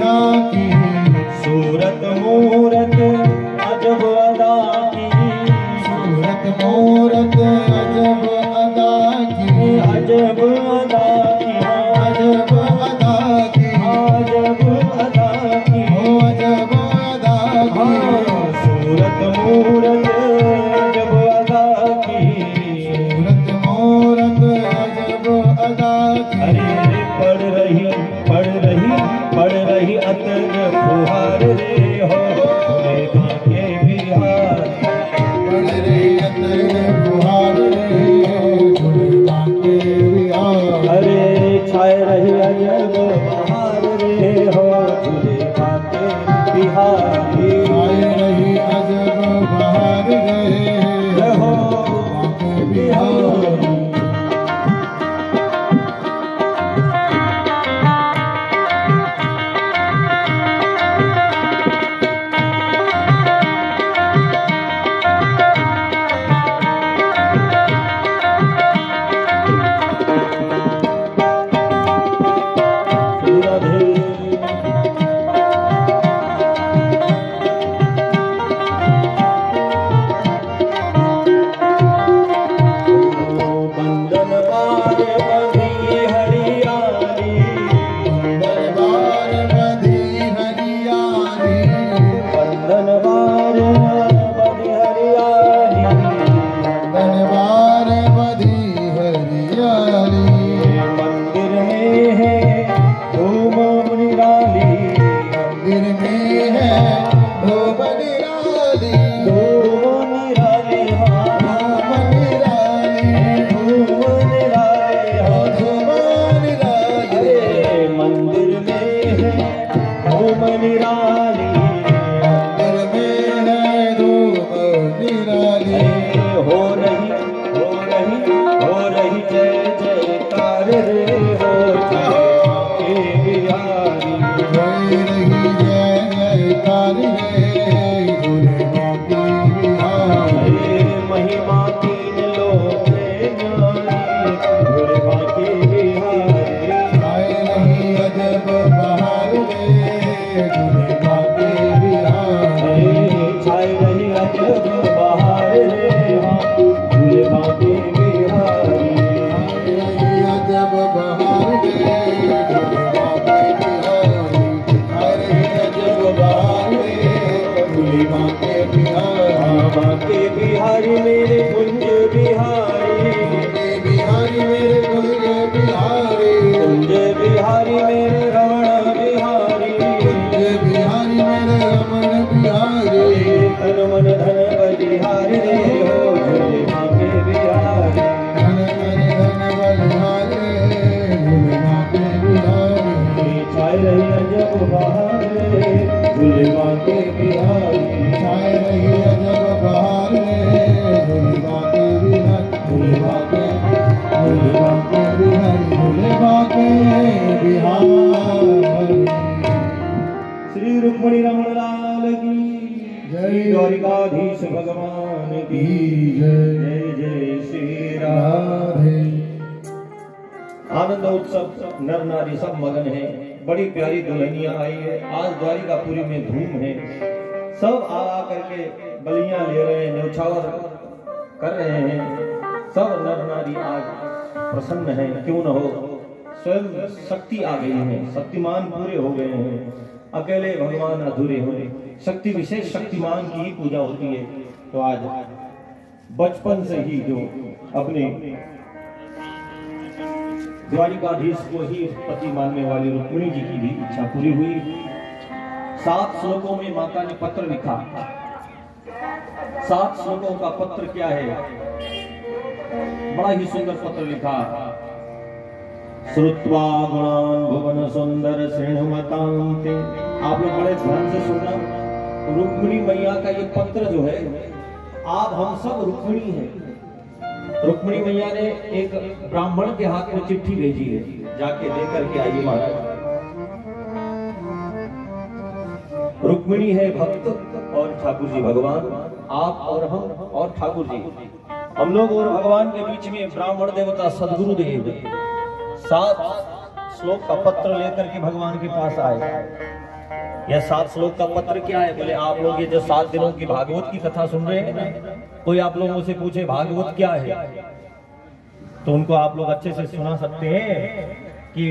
की सूरत मूरत अजब अदा की सूरत मूरत अजब अदा की अजब अदा की अजब अदा की अजब अदा की अजब अदा की सूरत मूरत अजब अदा की सूरत मूरत अजब अदा की अरे पढ़ रही अतर फुहार रे हो के बिहार पढ़ रही अतर फुहार रे हो के बिहार अरे छाए रही अजब बहार रे हो के बिहार छाए रही अजब बहार रे हो के बिहार श्री रुक्मिणी रमण लाल की जय, द्वारिकाधीश भगवान की जय। जय जय श्री राधे। आनंद उत्सव नर नारी सब मगन है। बड़ी प्यारी दुल्हनियां आई है। आज द्वारिकापुरी में धूम है। सब आ करके बलियां ले रहे हैं, न्यौछावर कर रहे हैं। सब नर नारी आज प्रसन्न है। क्यों न हो, स्वयं शक्ति आ गई है, शक्तिमान पूरे हो गए हैं। अकेले भगवान अधूरे हुए। शक्ति विशेष शक्तिमान की ही पूजा होती है। तो आज बचपन से ही जो अपने द्वारिकाधीश को ही पति मानने वाली रुक्मिणी जी की भी इच्छा पूरी हुई। 7 श्लोकों में माता ने पत्र लिखा। 7 श्लोकों का पत्र क्या है? बड़ा ही सुंदर पत्र लिखा। श्रुत्वा गुणान भुवन सुंदर श्रेणुमतांते। आप लोग बड़े ध्यान से सुनना। रुक्मिणी मैया का ये पत्र जो है, आप हम सब रुक्मिणी हैं। रुक्मिणी मैया ने एक ब्राह्मण के हाथ में चिट्ठी भेजी है, जाके लेकर के आइए महाराज। रुक्मिणी है भक्त और ठाकुर जी भगवान। आप और हम और ठाकुर जी, हम लोग और भगवान के बीच में ब्राह्मण देवता सदगुरु देव 7 श्लोक का पत्र लेकर के भगवान के पास आए। यह 7 श्लोक का पत्र क्या है? बोले आप लोग ये जो 7 दिनों की भागवत की कथा सुन रहे हैं ना, कोई आप लोगों से पूछे भागवत क्या है, तो उनको आप लोग अच्छे से सुना सकते हैं कि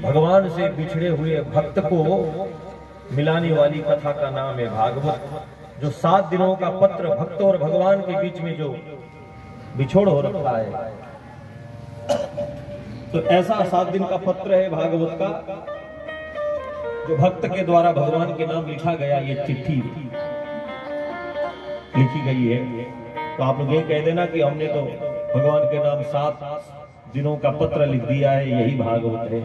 भगवान से बिछड़े हुए भक्त को मिलाने वाली कथा का नाम है भागवत। जो 7 दिनों का पत्र भक्त और भगवान के बीच में जो बिछोड़ हो रखा है, तो ऐसा 7 दिन का पत्र है भागवत का, जो भक्त के द्वारा भगवान के नाम लिखा गया। ये चिट्ठी लिखी गई है। तो आप लोग ये कह देना कि हमने तो भगवान के नाम 7 दिनों का पत्र लिख दिया है, यही भागवत है।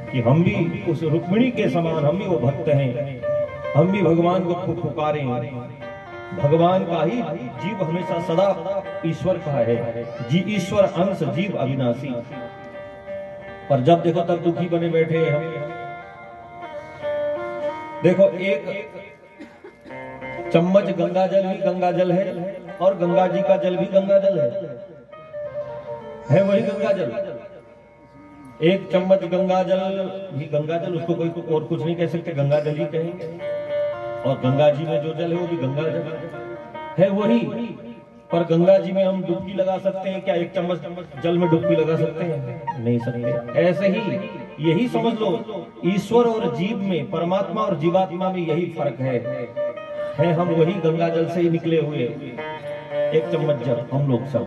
कि हम भी उस रुक्मिणी के समान, हम भी वो भक्त हैं, हम भी भगवान को पुकारें। भगवान का ही जीव हमेशा सदा ईश्वर का है, जी ईश्वर अंश जीव अविनाशी। पर जब देखो तब दुखी बने बैठे हैं हम। देखो एक चम्मच गंगा जल भी गंगा जल है, और गंगा जी का जल भी गंगा जल है वही गंगा जल। एक चम्मच गंगा जल भी गंगा जल, उसको कोई और कुछ नहीं कह सकते, गंगा जल ही कहेंगे। और गंगा जी में जो जल है वो भी गंगा जल है वही। पर गंगा जी में हम डुबकी लगा सकते हैं क्या? एक चम्मच जल में डुबकी लगा सकते हैं? नहीं सकते। ऐसे ही यही समझ लो, ईश्वर और जीव में, परमात्मा और जीवात्मा में यही फर्क है हम वही गंगा जल से ही निकले हुए। एक चम्मच जल हम लोग सब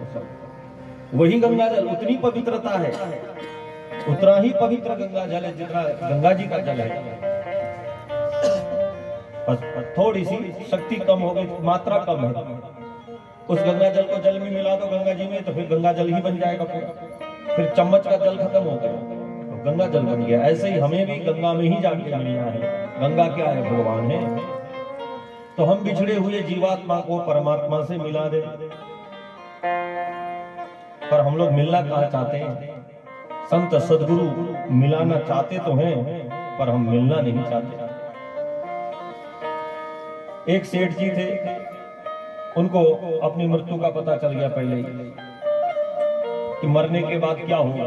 वही गंगा जल। उतनी पवित्रता है, उतना ही पवित्र गंगा जल है जितना गंगा जी का जल है। थोड़ी सी शक्ति कम हो गई, मात्रा कम है। उस गंगा जल को जल में मिला दो गंगा जी में, तो फिर गंगा जल ही बन जाएगा। फिर चम्मच का जल खत्म हो गया तो गंगा जल बन गया। ऐसे ही हमें भी गंगा में ही जाके मिलना है। गंगा क्या है? भगवान है। तो हम बिछड़े हुए जीवात्मा को परमात्मा से मिला दे। पर हम लोग मिलना कहाँ चाहते हैं? संत सदगुरु मिलाना चाहते तो हैं, पर हम मिलना नहीं चाहते। एक सेठ जी थे, उनको अपनी मृत्यु का पता चल गया पहले ही कि मरने के बाद क्या होगा।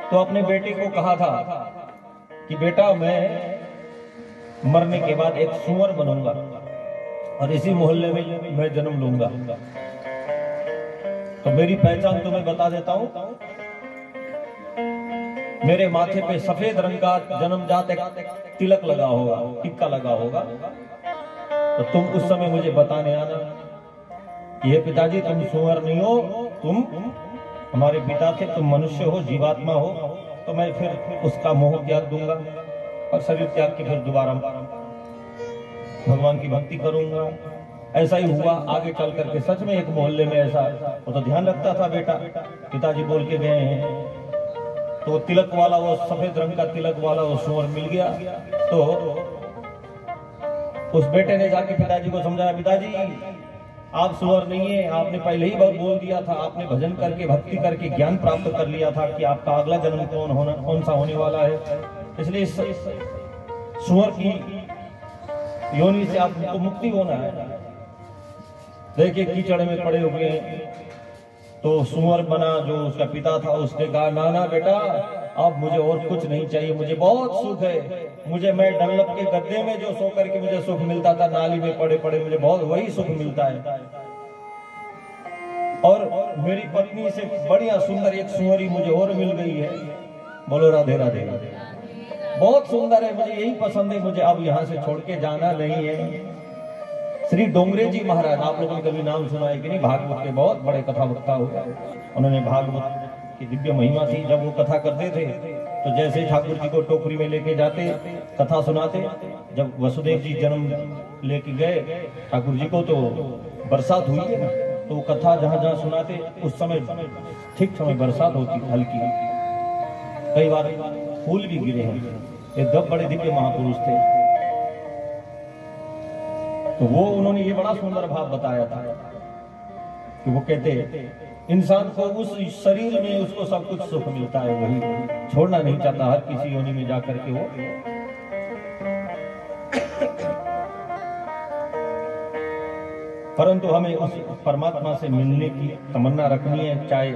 तो अपने बेटे को कहा था कि बेटा मैं मरने के बाद एक सुअर बनूंगा और इसी मोहल्ले में मैं जन्म लूंगा। तो मेरी पहचान तुम्हें बता देता हूं, मेरे माथे पे सफेद रंग का जन्मजात एक तिलक लगा होगा, टिक्का लगा होगा। तो तुम उस समय मुझे बताने आना कि हे पिताजी तुम सुअर नहीं हो, तुम हमारे पिता थे, तुम मनुष्य हो, जीवात्मा हो। तो मैं फिर उसका मोह त्याग दूंगा और शरीर त्याग के फिर दोबारा भगवान की भक्ति करूंगा। ऐसा ही हुआ आगे चल करके। सच में एक मोहल्ले में ऐसा, वो तो ध्यान रखता था बेटा, पिताजी बोल के गए हैं। तो तिलक वाला, वो सफेद रंग का तिलक वाला वो सुअर मिल गया। तो उस बेटे ने जाके पिताजी को समझाया, पिताजी आप सुअर नहीं है, आपने पहले ही बोल दिया था, आपने भजन करके भक्ति करके ज्ञान प्राप्त कर लिया था कि आपका अगला जन्म कौन सा होने वाला है। इसलिए सुअर की योनि से आपको मुक्ति होना है। देखिए कीचड़ में पड़े हुए तो सुअर बना जो उसका पिता था, उसने कहा ना ना बेटा अब मुझे और कुछ नहीं चाहिए, मुझे बहुत सुख है। मुझे मैं डंलप के गद्दे में जो सो करके मुझे सुख मिलता था, नाली में पड़े पड़े मुझे बहुत वही सुख मिलता है। और मेरी पत्नी से बढ़िया सुंदर एक सुअरी मुझे और मिल गई है। बोलो राधे राधे। बहुत सुंदर है, मुझे यही पसंद है, मुझे अब यहाँ से छोड़ के जाना नहीं है। श्री डोंगरे जी महाराज, आप लोगों ने कभी नाम सुना है कि नहीं? भागवत के बहुत बड़े कथा वक्ता हुआ। उन्होंने भागवत की दिव्य महिमा थी। जब वो कथा करते थे तो जैसे ठाकुर जी को टोकरी में लेके जाते, कथा सुनाते। जब वसुदेव जी जन्म लेके गए ठाकुर जी को, तो बरसात हुई है ना, तो कथा जहां जहां सुनाते उस समय ठीक समय बरसात होती हल्की। कई बार फूल भी गिरे हैं। ये 10 बड़े दिव्य महापुरुष थे। तो वो उन्होंने ये बड़ा सुंदर भाव बताया था कि वो कहते इंसान को उस शरीर में उसको सब कुछ सुख मिलता है, वही छोड़ना नहीं चाहता हर किसी योनि में जाकर के वो। परंतु हमें उस परमात्मा से मिलने की तमन्ना रखनी है, चाहे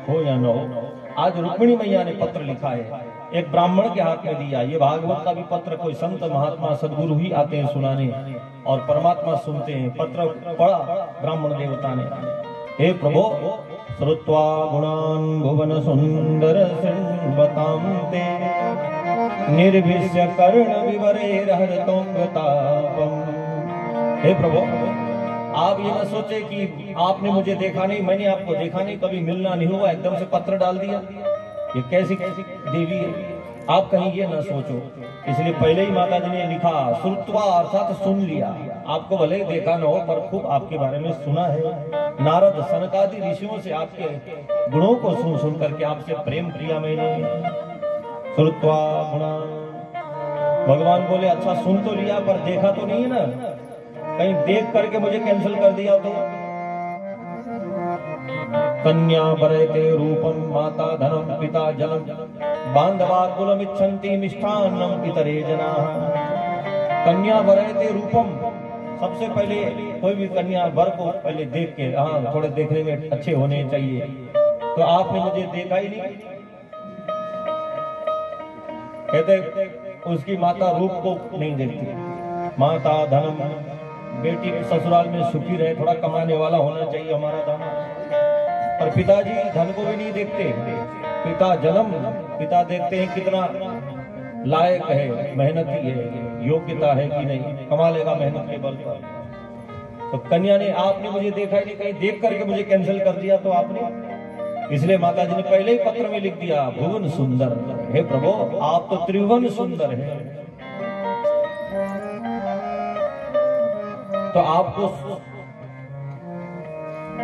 हो या न हो। आज रुक्मिणी मैया ने पत्र लिखा है एक ब्राह्मण के हाथ में दिया। ये भागवत का भी पत्र कोई संत महात्मा सदगुरु ही आते हैं सुनाने और परमात्मा सुनते हैं। पत्र पढ़ा ब्राह्मण देवता ने, हे प्रभु श्रुत्वा गुणान भुवन सुंदर सिंहवतां ते निर्भिष्य कर्ण विवरेर्हरतोंगतापम्। हे प्रभु, आप ये ना सोचे कि आपने मुझे देखा नहीं, मैंने आपको देखा नहीं, कभी मिलना नहीं हुआ, एकदम से पत्र डाल दिया। ये कैसी देवी है, आप कहीं ये ना सोचो। इसलिए पहले ही माता जी ने लिखा श्रुत्वा अर्थात सुन लिया। आपको भले ही देखा न हो पर खूब आपके बारे में सुना है। नारद सनकादि ऋषियों से आपके गुणों को सुन सुन करके आपसे प्रेम किया मैंने। श्रुत्वा गुणा, भगवान बोले अच्छा सुन तो लिया पर देखा तो नहीं है ना, कहीं देख करके मुझे कैंसिल कर दिया तो। कन्या वरयते रूपम माता धनम पिता जलम बांधवा कुलम इच्छन्ति मिष्ठान्नम पितरे जनाः। कन्या वरयते रूपम, सबसे पहले कोई भी कन्या वर को पहले देख के, हाँ थोड़े देखने में अच्छे होने चाहिए, तो आपने मुझे देखा ही नहीं। कहते उसकी माता रूप को नहीं देखती। माता धनम, बेटी के ससुराल में सुखी रहे, थोड़ा कमाने वाला होना चाहिए हमारा दाना। पर पिताजी धन को भी नहीं देखते। पिता जन्म, पिता देखते हैं कितना लायक है, मेहनती है, योग्यता है कि नहीं, कमा लेगा मेहनत के बल पर। तो कन्या ने आपने मुझे देखा ही नहीं, कहीं देख करके मुझे कैंसिल कर दिया तो आपने। इसलिए माता जी ने पहले ही पत्र में लिख दिया भुवन सुंदर। हे प्रभु, आप तो त्रिभुवन सुंदर है, तो आपको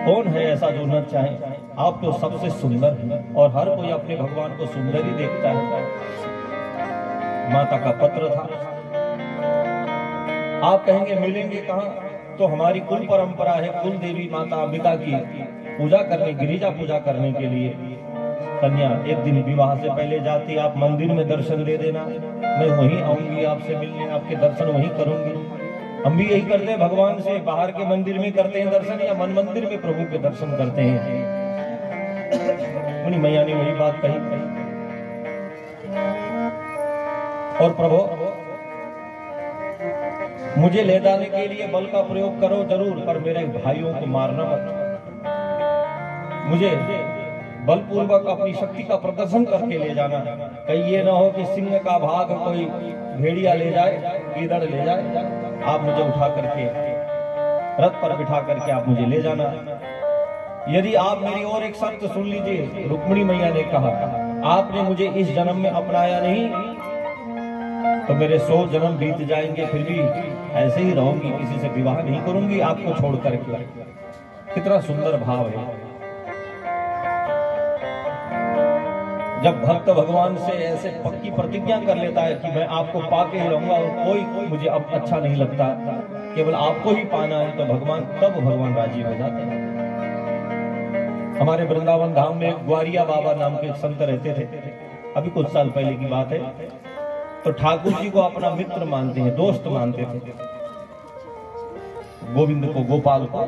कौन है ऐसा जो न चाहे? आप तो सबसे सुंदर हैं और हर कोई अपने भगवान को सुंदर ही देखता है। माता का पत्र था। आप कहेंगे मिलेंगे कहाँ? तो हमारी कुल परंपरा है, कुल देवी माता अंबिका की पूजा करने, गिरिजा पूजा करने के लिए कन्या एक दिन विवाह से पहले जाती, आप मंदिर में दर्शन दे देना, मैं वहीं आऊंगी आपसे मिलने, आपके दर्शन वहीं करूंगी। हम भी यही करते हैं, भगवान से बाहर के मंदिर में करते हैं दर्शन या मन मंदिर में प्रभु के दर्शन करते हैं। उन्हीं मैया ने वही बात कही। और प्रभु मुझे ले जाने के लिए बल का प्रयोग करो जरूर, पर मेरे भाइयों को मारना मत। मुझे बलपूर्वक अपनी शक्ति का प्रदर्शन करके ले जाना, कहीं ये ना हो कि सिंह का भाग कोई भेड़िया ले जाए, गीदड़ ले जाए। आप मुझे उठा करके रथ पर बिठा करके आप मुझे ले जाना। यदि आप मेरी और एक शर्त सुन लीजिए, रुक्मिणी मैया ने कहा आपने मुझे इस जन्म में अपनाया नहीं तो मेरे 100 जन्म बीत जाएंगे, फिर भी ऐसे ही रहूंगी, किसी से विवाह नहीं करूंगी आपको छोड़ करके। कितना सुंदर भाव है। जब भक्त भगवान से ऐसे पक्की प्रतिज्ञा कर लेता है कि मैं आपको पाके ही रहूंगा और कोई मुझे अब अच्छा नहीं लगता, केवल आपको ही पाना है, तो भगवान राजी हो जाते हैं। हमारे वृंदावन धाम में ग्वारिया बाबा नाम के एक संत रहते थे, अभी कुछ साल पहले की बात है। तो ठाकुर जी को अपना मित्र मानते हैं, दोस्त मानते थे, गोविंद को, गोपाल को।